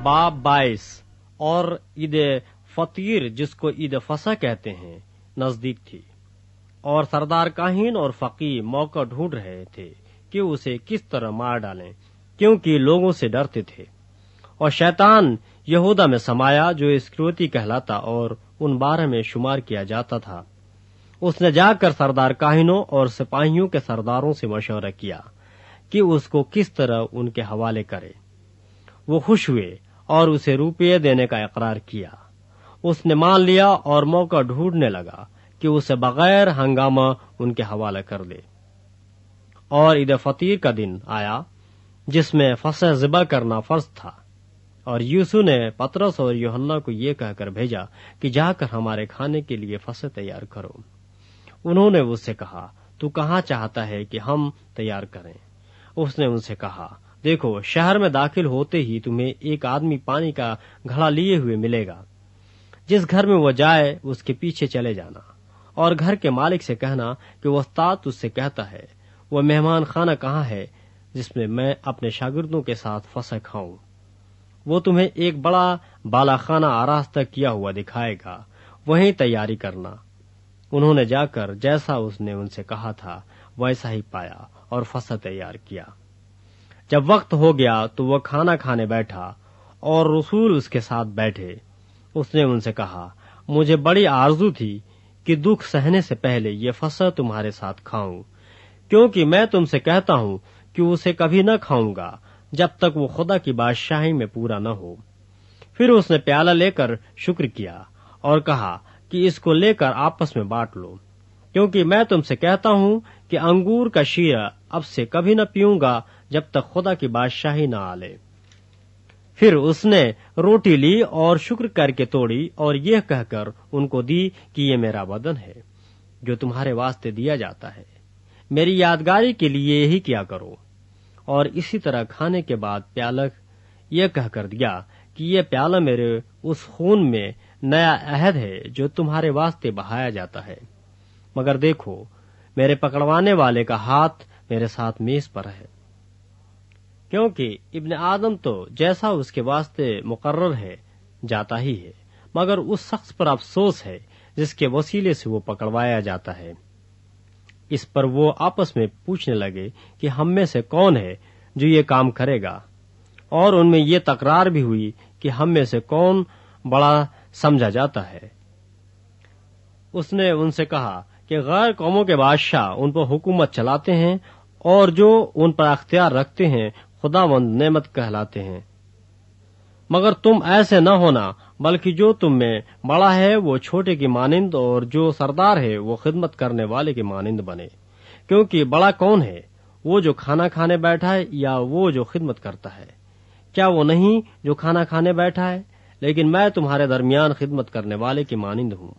باب 22 اور عید فطیر جس کو عید فصح کہتے ہیں نزدیک تھی، اور سردار کاہن اور فقیہ موقع ڈھونڈ رہے تھے کہ اسے کس طرح مار ڈالیں، کیونکہ لوگوں سے ڈرتے تھے۔ اور شیطان یہودا میں سمایا جو اسکریوتی کہلاتا اور ان 12 میں شمار کیا جاتا تھا۔ اس نے جا کر سردار کاہنوں اور سپاہیوں کے سرداروں سے مشورہ کیا کہ اس کو کس طرح ان کے حوالے کرے۔ وہ خوش ہوئے اور اسے روپے دینے کا اقرار کیا۔ اس نے مان لیا اور موقع ڈھونڈنے لگا کہ اسے بغیر ہنگامہ ان کے حوالے کر دے۔ اور عید فطیر کا دن آیا جس میں فصح ذبح کرنا فرض تھا، اور یوسو نے پطرس اور یوحنا کو یہ کہہ کر بھیجا کہ جا کر ہمارے کھانے کے لیے فصح تیار کرو۔ انہوں نے اس سے کہا، تو کہاں چاہتا ہے کہ ہم تیار کریں؟ اس نے ان سے کہا، دیکھو، شہر میں داخل ہوتے ہی تمہیں ایک آدمی پانی کا گھڑا لیے ہوئے ملے گا۔ جس گھر میں وہ جائے اس کے پیچھے چلے جانا، اور گھر کے مالک سے کہنا کہ وہ استاد اس سے کہتا ہے، وہ مہمان خانہ کہاں ہے جس میں اپنے شاگردوں کے ساتھ فصح کھاؤں؟ وہ تمہیں ایک بڑا بالا خانہ آراستہ کیا ہوا دکھائے گا، وہیں تیاری کرنا۔ انہوں نے جا کر جیسا اس نے ان سے کہا تھا ویسا ہی پایا اور فصح تیار کیا۔ جب وقت ہو گیا تو وہ کھانا کھانے بیٹھا اور رسول اس کے ساتھ بیٹھے۔ اس نے ان سے کہا، مجھے بڑی آرزو تھی کہ دکھ سہنے سے پہلے یہ فصح تمہارے ساتھ کھاؤں، کیونکہ میں تم سے کہتا ہوں کہ اسے کبھی نہ کھاؤں گا جب تک وہ خدا کی بادشاہی میں پورا نہ ہو۔ پھر اس نے پیالہ لے کر شکر کیا اور کہا کہ اس کو لے کر آپس میں بانٹ لو، کیونکہ میں تم سے کہتا ہوں کہ انگور کا شیرہ اب سے کبھی نہ پیوں گا جب تک خدا کی بادشاہی نہ آ لے۔ پھر اس نے روٹی لی اور شکر کر کے توڑی اور یہ کہہ کر ان کو دی کہ یہ میرا بدن ہے جو تمہارے واسطے دیا جاتا ہے، میری یادگاری کے لیے یہی کیا کرو۔ اور اسی طرح کھانے کے بعد پیالہ یہ کہہ کر دیا کہ یہ پیالہ میرے اس خون میں نیا عہد ہے جو تمہارے واسطے بہایا جاتا ہے۔ مگر دیکھو، میرے پکڑوانے والے کا ہاتھ میرے ساتھ میز پر ہے، کیونکہ ابن آدم تو جیسا اس کے واسطے مقرر ہے جاتا ہی ہے، مگر اس شخص پر افسوس ہے جس کے وسیلے سے وہ پکڑوایا جاتا ہے۔ اس پر وہ آپس میں پوچھنے لگے کہ ہم میں سے کون ہے جو یہ کام کرے گا، اور ان میں یہ تکرار بھی ہوئی کہ ہم میں سے کون بڑا سمجھا جاتا ہے۔ اس نے ان سے کہا کہ غیر قوموں کے بادشاہ ان پر حکومت چلاتے ہیں، اور جو ان پر اختیار رکھتے ہیں خداوند نعمت کہلاتے ہیں، مگر تم ایسے نہ ہونا، بلکہ جو تم میں بڑا ہے وہ چھوٹے کی مانند، اور جو سردار ہے وہ خدمت کرنے والے کی مانند بنے۔ کیونکہ بڑا کون ہے، وہ جو کھانا کھانے بیٹھا ہے یا وہ جو خدمت کرتا ہے؟ کیا وہ نہیں جو کھانا کھانے بیٹھا ہے؟ لیکن میں تمہارے درمیان خدمت کرنے والے کی مانند ہوں۔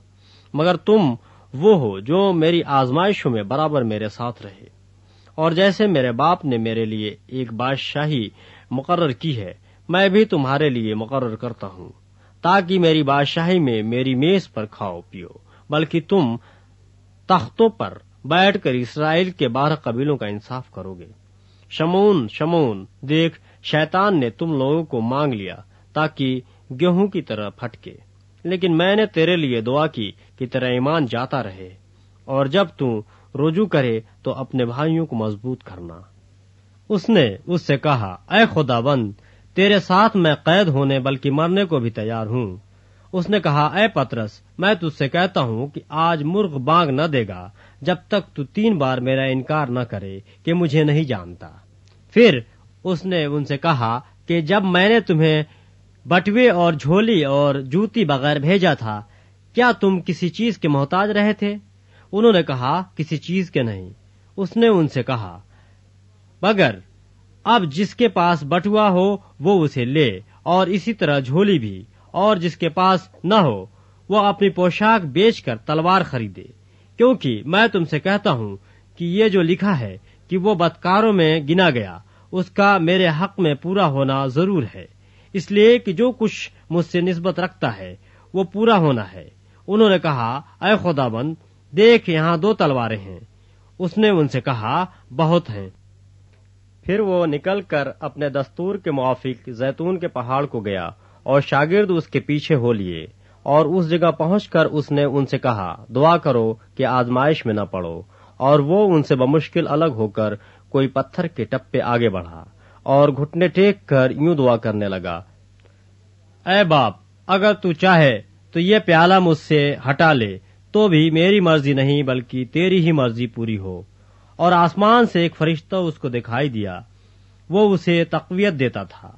مگر تم وہ ہو جو میری آزمائشوں میں برابر میرے ساتھ رہے، اور جیسے میرے باپ نے میرے لیے ایک بادشاہی مقرر کی ہے، میں بھی تمہارے لیے مقرر کرتا ہوں، تاکہ میری بادشاہی میں میری میز پر کھاؤ پیو، بلکہ تم تختوں پر بیٹھ کر اسرائیل کے 12 قبیلوں کا انصاف کرو گے۔ شمعون، شمعون، دیکھ، شیطان نے تم لوگوں کو مانگ لیا تاکہ گیہوں کی طرح پھٹکے، لیکن میں نے تیرے لیے دعا کی کہ تیرا ایمان جاتا رہے، اور جب تو رجوع کرے تو اپنے بھائیوں کو مضبوط کرنا۔ اس نے اس سے کہا، اے خداوند، تیرے ساتھ میں قید ہونے بلکہ مرنے کو بھی تیار ہوں۔ اس نے کہا، اے پطرس، میں تجھ سے کہتا ہوں کہ آج مرغ بانگ نہ دے گا جب تک تو 3 بار میرا انکار نہ کرے کہ مجھے نہیں جانتا۔ پھر اس نے ان سے کہا کہ جب میں نے تمہیں بٹوے اور جھولی اور جوتی بغیر بھیجا تھا، کیا تم کسی چیز کے محتاج رہے تھے؟ انہوں نے کہا، کسی چیز کے نہیں۔ اس نے ان سے کہا، مگر اب جس کے پاس بٹوا ہو وہ اسے لے، اور اسی طرح جھولی بھی، اور جس کے پاس نہ ہو وہ اپنی پوشاک بیچ کر تلوار خریدے، کیونکہ میں تم سے کہتا ہوں کہ یہ جو لکھا ہے کہ وہ بدکاروں میں گنا گیا، اس کا میرے حق میں پورا ہونا ضرور ہے، اس لیے کہ جو کچھ مجھ سے نسبت رکھتا ہے وہ پورا ہونا ہے۔ انہوں نے کہا، اے خداوند، دیکھ، یہاں 2 تلواریں ہیں۔ اس نے ان سے کہا، بہت ہیں۔ پھر وہ نکل کر اپنے دستور کے موافق زیتون کے پہاڑ کو گیا اور شاگرد اس کے پیچھے ہو لیے، اور اس جگہ پہنچ کر اس نے ان سے کہا، دعا کرو کہ آزمائش میں نہ پڑو۔ اور وہ ان سے بمشکل الگ ہو کر کوئی پتھر کے ٹپے آگے بڑھا اور گھٹنے ٹیک کر یوں دعا کرنے لگا، اے باپ، اگر تو چاہے تو یہ پیالہ مجھ سے ہٹا لے، تو بھی میری مرضی نہیں بلکہ تیری ہی مرضی پوری ہو۔ اور آسمان سے ایک فرشتہ اس کو دکھائی دیا، وہ اسے تقویت دیتا تھا۔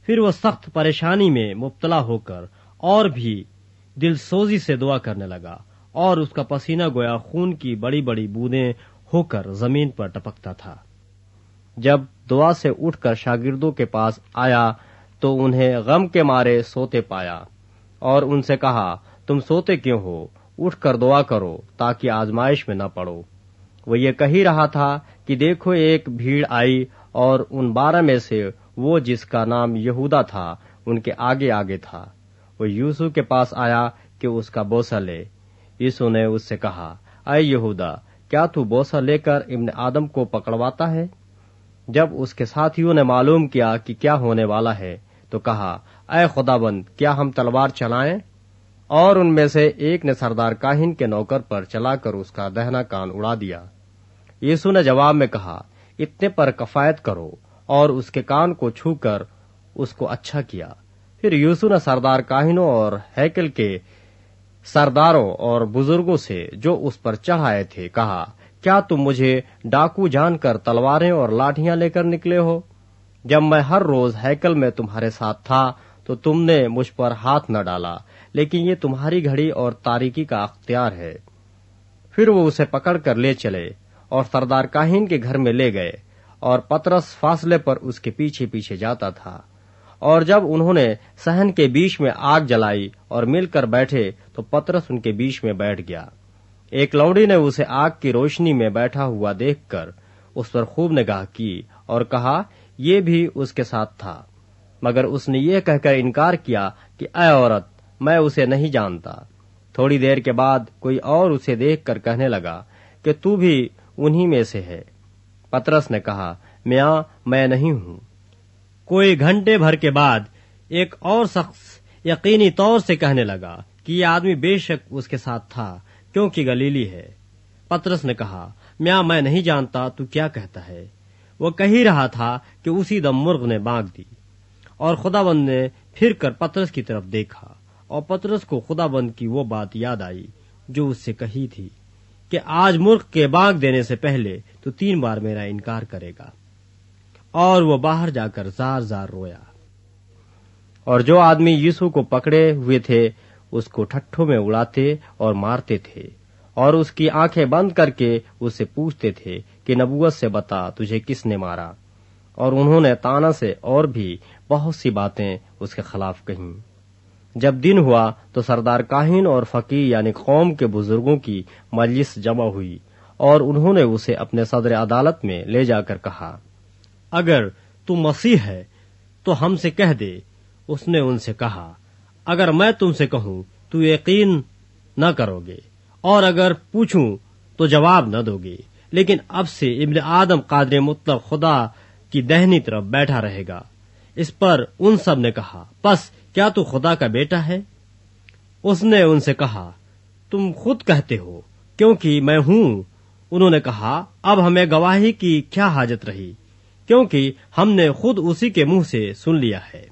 پھر وہ سخت پریشانی میں مبتلا ہو کر اور بھی دل سوزی سے دعا کرنے لگا، اور اس کا پسینہ گویا خون کی بڑی بڑی بوندیں ہو کر زمین پر ٹپکتا تھا۔ جب دعا سے اٹھ کر شاگردوں کے پاس آیا تو انہیں غم کے مارے سوتے پایا، اور ان سے کہا، تم سوتے کیوں ہو؟ اٹھ کر دعا کرو تاکہ آزمائش میں نہ پڑو۔ وہ یہ کہہ ہی رہا تھا کہ دیکھو ایک بھیڑ آئی، اور ان 12 میں سے وہ جس کا نام یہودا تھا ان کے آگے آگے تھا۔ وہ یوسف کے پاس آیا کہ اس کا بوسہ لے۔ یسوع نے اس سے کہا، اے یہودا، کیا تو بوسہ لے کر ابن آدم کو پکڑواتا ہے؟ جب اس کے ساتھیوں نے معلوم کیا کہ کیا ہونے والا ہے تو کہا، اے خداوند، کیا ہم تلوار چلائیں؟ اور ان میں سے ایک نے سردار کاہن کے نوکر پر چلا کر اس کا دہنا کان اڑا دیا۔ یسوع نے جواب میں کہا، اتنے پر کفایت کرو، اور اس کے کان کو چھو کر اس کو اچھا کیا۔ پھر یسوع نے سردار کاہنوں اور ہیکل کے سرداروں اور بزرگوں سے جو اس پر چڑھ آئے تھے کہا، کیا تم مجھے ڈاکو جان کر تلواریں اور لاٹھیاں لے کر نکلے ہو؟ جب میں ہر روز ہیکل میں تمہارے ساتھ تھا تو تم نے مجھ پر ہاتھ نہ ڈالا، لیکن یہ تمہاری گھڑی اور تاریکی کا اختیار ہے۔ پھر وہ اسے پکڑ کر لے چلے اور سردار کاہن کے گھر میں لے گئے، اور پطرس فاصلے پر اس کے پیچھے پیچھے جاتا تھا۔ اور جب انہوں نے صحن کے بیچ میں آگ جلائی اور مل کر بیٹھے تو پطرس ان کے بیچ میں بیٹھ گیا۔ ایک لوڈی نے اسے آگ کی روشنی میں بیٹھا ہوا دیکھ کر اس پر خوب نگاہ کی اور کہا، یہ بھی اس کے ساتھ تھا، مگر اس نے یہ کہہ کر انکار کیا کہ اے عورت، میں اسے نہیں جانتا۔ تھوڑی دیر کے بعد کوئی اور اسے دیکھ کر کہنے لگا کہ تو بھی انہی میں سے ہے۔ پطرس نے کہا، میاں، میں نہیں ہوں۔ کوئی گھنٹے بھر کے بعد ایک اور شخص یقینی طور سے کہنے لگا کہ یہ آدمی بے شک اس کے ساتھ تھا، کیونکہ گلیلی ہے۔ پطرس نے کہا، میاں، میں نہیں جانتا تو کیا کہتا ہے۔ وہ کہہ ہی رہا تھا کہ اسی دم مرغ نے بانگ دی، اور خداوند نے پھر کر پطرس کی طرف دیکھا، اور پطرس کو خداوند کی وہ بات یاد آئی جو اس سے کہی تھی کہ آج مرغ کے بانگ دینے سے پہلے تو 3 بار میرا انکار کرے گا۔ اور وہ باہر جا کر زار زار رویا۔ اور جو آدمی یسوع کو پکڑے ہوئے تھے اس کو ٹھٹھوں میں اڑاتے اور مارتے تھے، اور اس کی آنکھیں بند کر کے اس سے پوچھتے تھے کہ نبوت سے بتا، تجھے کس نے مارا؟ اور انہوں نے تانا سے اور بھی بہت سی باتیں اس کے خلاف کہیں۔ جب دن ہوا تو سردار کاہن اور فقیہ یعنی قوم کے بزرگوں کی مجلس جمع ہوئی، اور انہوں نے اسے اپنے صدر عدالت میں لے جا کر کہا، اگر تو مسیح ہے تو ہم سے کہہ دے۔ اس نے ان سے کہا، اگر میں تم سے کہوں تو یقین نہ کرو گے، اور اگر پوچھوں تو جواب نہ دو گے، لیکن اب سے ابن آدم قادر مطلق خدا کی دہنی طرف بیٹھا رہے گا۔ اس پر ان سب نے کہا، پس کیا تو خدا کا بیٹا ہے؟ اس نے ان سے کہا، تم خود کہتے ہو، کیونکہ میں ہوں۔ انہوں نے کہا، اب ہمیں گواہی کی کیا حاجت رہی، کیونکہ ہم نے خود اسی کے منہ سے سن لیا ہے۔